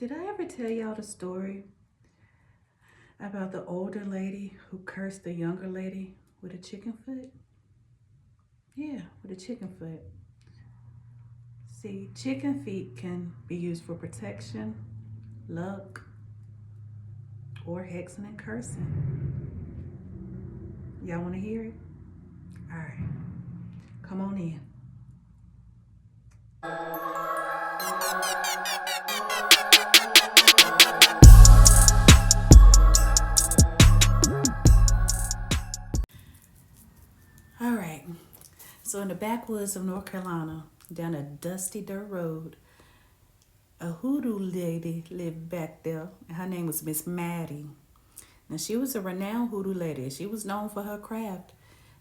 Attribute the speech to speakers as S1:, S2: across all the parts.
S1: Did I ever tell y'all the story about the older lady who cursed the younger lady with a chicken foot? Yeah, with a chicken foot. See, chicken feet can be used for protection, luck, or hexing and cursing. Y'all want to hear it? All right, come on in. All right, so in the backwoods of North Carolina, down a dusty dirt road, a hoodoo lady lived back there, and her name was Miss Mattie. Now, she was a renowned hoodoo lady. She was known for her craft.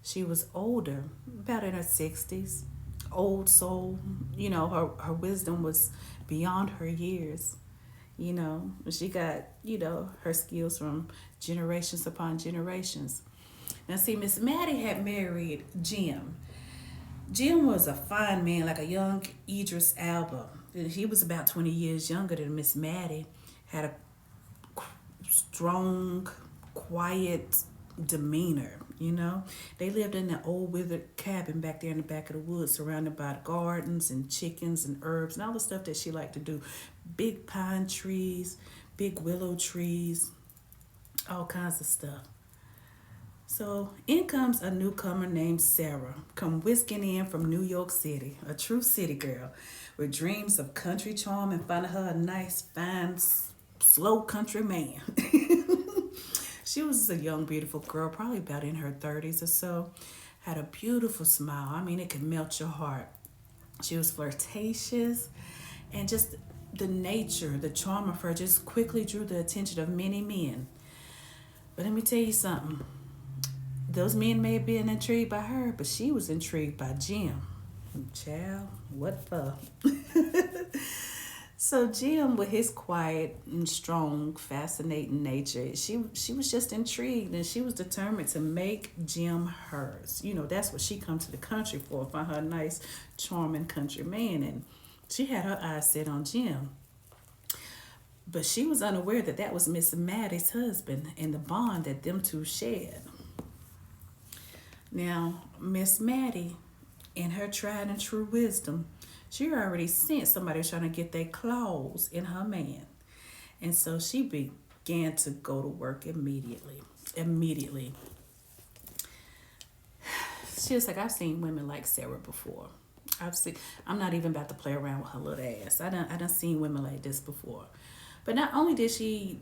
S1: She was older, about in her 60s, old soul. Her wisdom was beyond her years. She got, her skills from generations upon generations. Now, see, Miss Mattie had married Jim. Jim was a fine man, like a young Idris Elba. He was about 20 years younger than Miss Mattie, had a strong, quiet demeanor. They lived in an old withered cabin back there in the back of the woods, surrounded by gardens and chickens and herbs and all the stuff that she liked to do. Big pine trees, big willow trees, all kinds of stuff. So in comes a newcomer named Sarah, come whisking in from New York City, a true city girl with dreams of country charm and finding her a nice, fine, slow country man. She was a young, beautiful girl, probably about in her 30s or so. Had a beautiful smile. I mean, it could melt your heart. She was flirtatious, and just the charm of her just quickly drew the attention of many men. But let me tell you something. Those men may have been intrigued by her, but she was intrigued by Jim. Child, what the? So Jim, with his quiet and strong, fascinating nature, she was just intrigued, and she was determined to make Jim hers. That's what she come to the country for, find her a nice, charming country man, and she had her eyes set on Jim. But she was unaware that that was Miss Mattie's husband and the bond that them two shared. Now, Miss Mattie, in her tried and true wisdom, she already sensed somebody was trying to get their claws in her man. And so she began to go to work immediately. Immediately. She was like, I've seen women like Sarah before. I'm not even about to play around with her little ass. I done seen women like this before. But not only did she,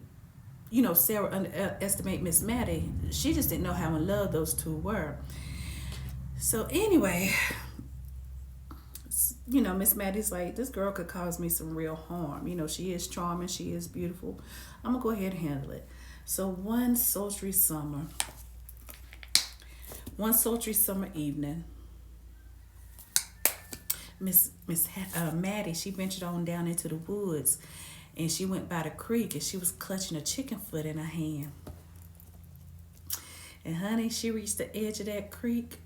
S1: Sarah underestimate Miss Mattie, she just didn't know how in love those two were. So anyway, Miss Mattie's like, this girl could cause me some real harm. She is charming, she is beautiful. I'm gonna go ahead and handle it. So one sultry summer evening, Miss Mattie, she ventured on down into the woods, and she went by the creek, and she was clutching a chicken foot in her hand. And honey, she reached the edge of that creek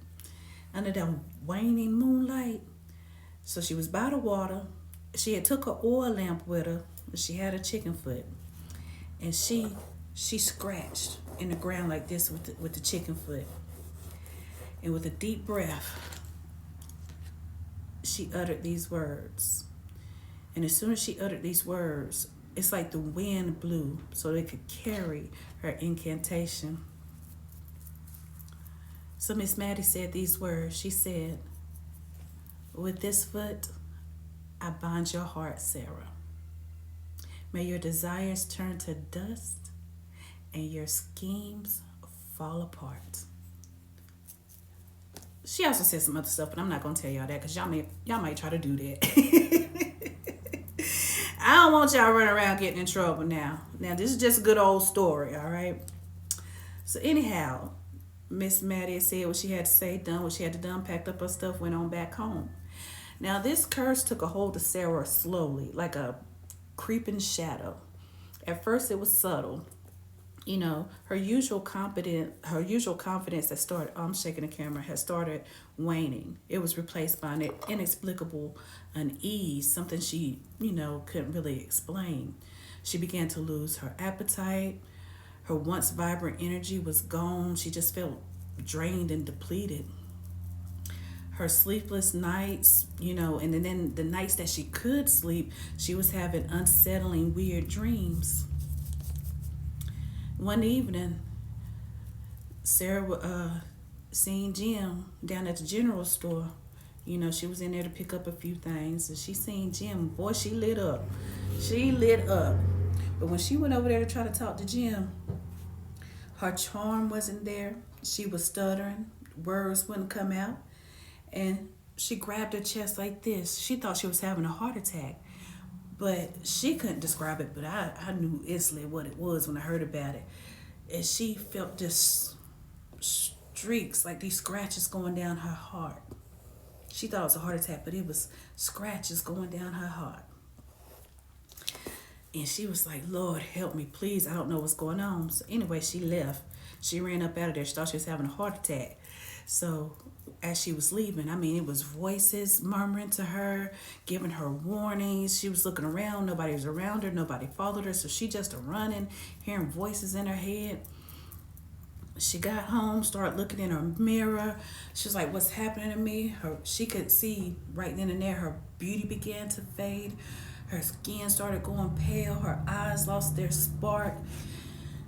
S1: under the waning moonlight. So she was by the water. She had took her oil lamp with her. She had a chicken foot, and she scratched in the ground like this with the chicken foot. And with a deep breath, she uttered these words. And as soon as she uttered these words, it's like the wind blew so they could carry her incantation. So Miss Mattie said these words. She said, with this foot, I bind your heart, Sarah. May your desires turn to dust and your schemes fall apart. She also said some other stuff, but I'm not going to tell y'all that because y'all might try to do that. I don't want y'all running around getting in trouble now. Now, this is just a good old story, all right? So anyhow, Miss Mattie said what she had to say, done what she had to done, packed up her stuff, went on back home. Now, this curse took a hold of Sarah slowly, like a creeping shadow. At first, it was subtle. Her usual confidence that started, I'm shaking the camera, had started waning. It was replaced by an inexplicable unease, something she, couldn't really explain. She began to lose her appetite. Her once vibrant energy was gone. She just felt drained and depleted. Her sleepless nights, and then the nights that she could sleep, she was having unsettling, weird dreams. One evening, Sarah seen Jim down at the general store. She was in there to pick up a few things, and she seen Jim. Boy, she lit up. She lit up. But when she went over there to try to talk to Jim, her charm wasn't there. She was stuttering. Words wouldn't come out. And she grabbed her chest like this. She thought she was having a heart attack. But she couldn't describe it, but I knew instantly what it was when I heard about it. And she felt this streaks, like these scratches going down her heart. She thought it was a heart attack, but it was scratches going down her heart. And she was like, Lord, help me, please. I don't know what's going on. So anyway, she left. She ran up out of there. She thought she was having a heart attack. So as she was leaving, it was voices murmuring to her, giving her warnings. She was looking around. Nobody was around her. Nobody followed her. So she just running, hearing voices in her head. She got home, started looking in her mirror. She was like, what's happening to me? She could see right then and there her beauty began to fade. Her skin started going pale. Her eyes lost their spark.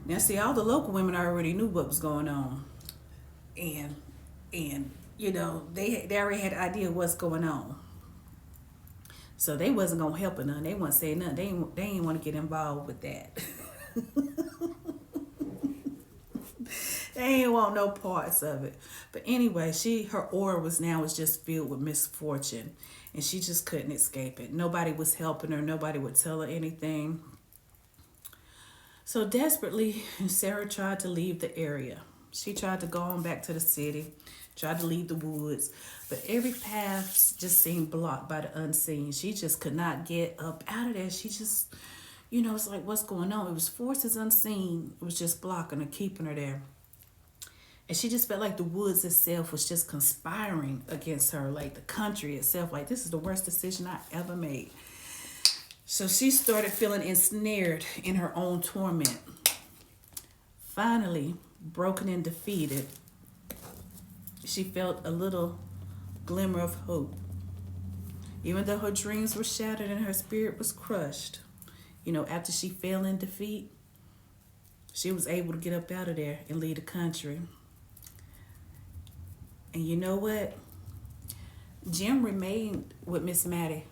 S1: Now, see, all the local women already knew what was going on. And they already had an idea of what's going on. So they wasn't going to help her none. They wasn't saying nothing. They ain't want to get involved with that. They ain't want no parts of it. But anyway, her aura was just filled with misfortune. And she just couldn't escape it. Nobody was helping her. Nobody would tell her anything. So desperately, Sarah tried to leave the area. She tried to go on back to the city, tried to leave the woods. But every path just seemed blocked by the unseen. She just could not get up out of there. She just, it's like, what's going on? It was forces unseen. It was just blocking her, keeping her there. And she just felt like the woods itself was just conspiring against her, like the country itself. Like, this is the worst decision I ever made. So she started feeling ensnared in her own torment. Finally, broken and defeated, she felt a little glimmer of hope. Even though her dreams were shattered and her spirit was crushed, after she fell in defeat, she was able to get up out of there and leave the country. And you know what? Jim remained with Miss Mattie,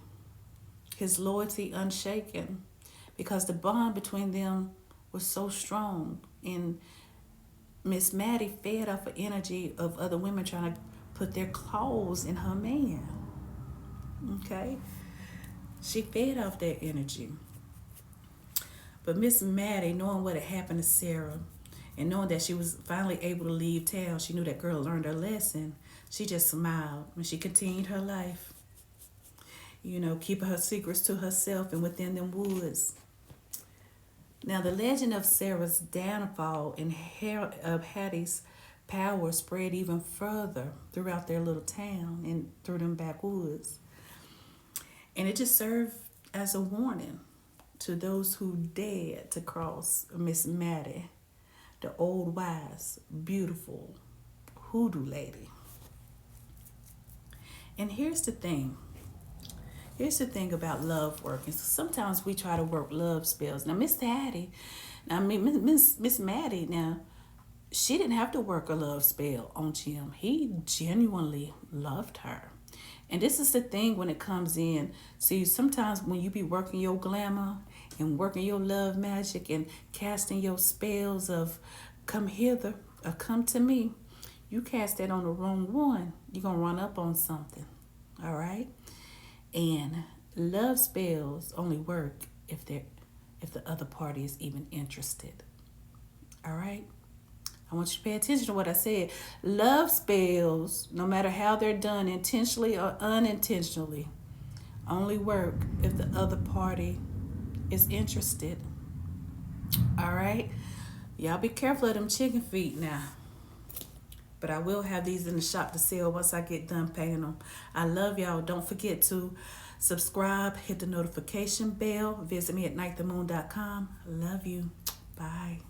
S1: his loyalty unshaken, because the bond between them was so strong. And Miss Mattie fed off the energy of other women trying to put their claws in her man. Okay? She fed off that energy. But Miss Mattie, knowing what had happened to Sarah, and knowing that she was finally able to leave town, she knew that girl learned her lesson. She just smiled and she continued her life. Keeping her secrets to herself and within them woods. Now, the legend of Sarah's downfall and of Hattie's power spread even further throughout their little town and through them backwoods. And it just served as a warning to those who dared to cross Miss Mattie, the old wise, beautiful hoodoo lady. And here's the thing. Here's the thing about love working. Sometimes we try to work love spells. Now, Miss Mattie, Miss Mattie, now, she didn't have to work a love spell on Jim. He genuinely loved her. And this is the thing when it comes in. See, sometimes when you be working your glamour and working your love magic and casting your spells of come hither or come to me, you cast that on the wrong one, you're going to run up on something. All right? And love spells only work if the other party is even interested. All right? I want you to pay attention to what I said. Love spells, no matter how they're done, intentionally or unintentionally, only work if the other party is interested. All right? Y'all be careful of them chicken feet now. But I will have these in the shop to sell once I get done painting them. I love y'all. Don't forget to Subscribe, hit the notification bell. Visit me at nightthemoon.com. Love you. Bye.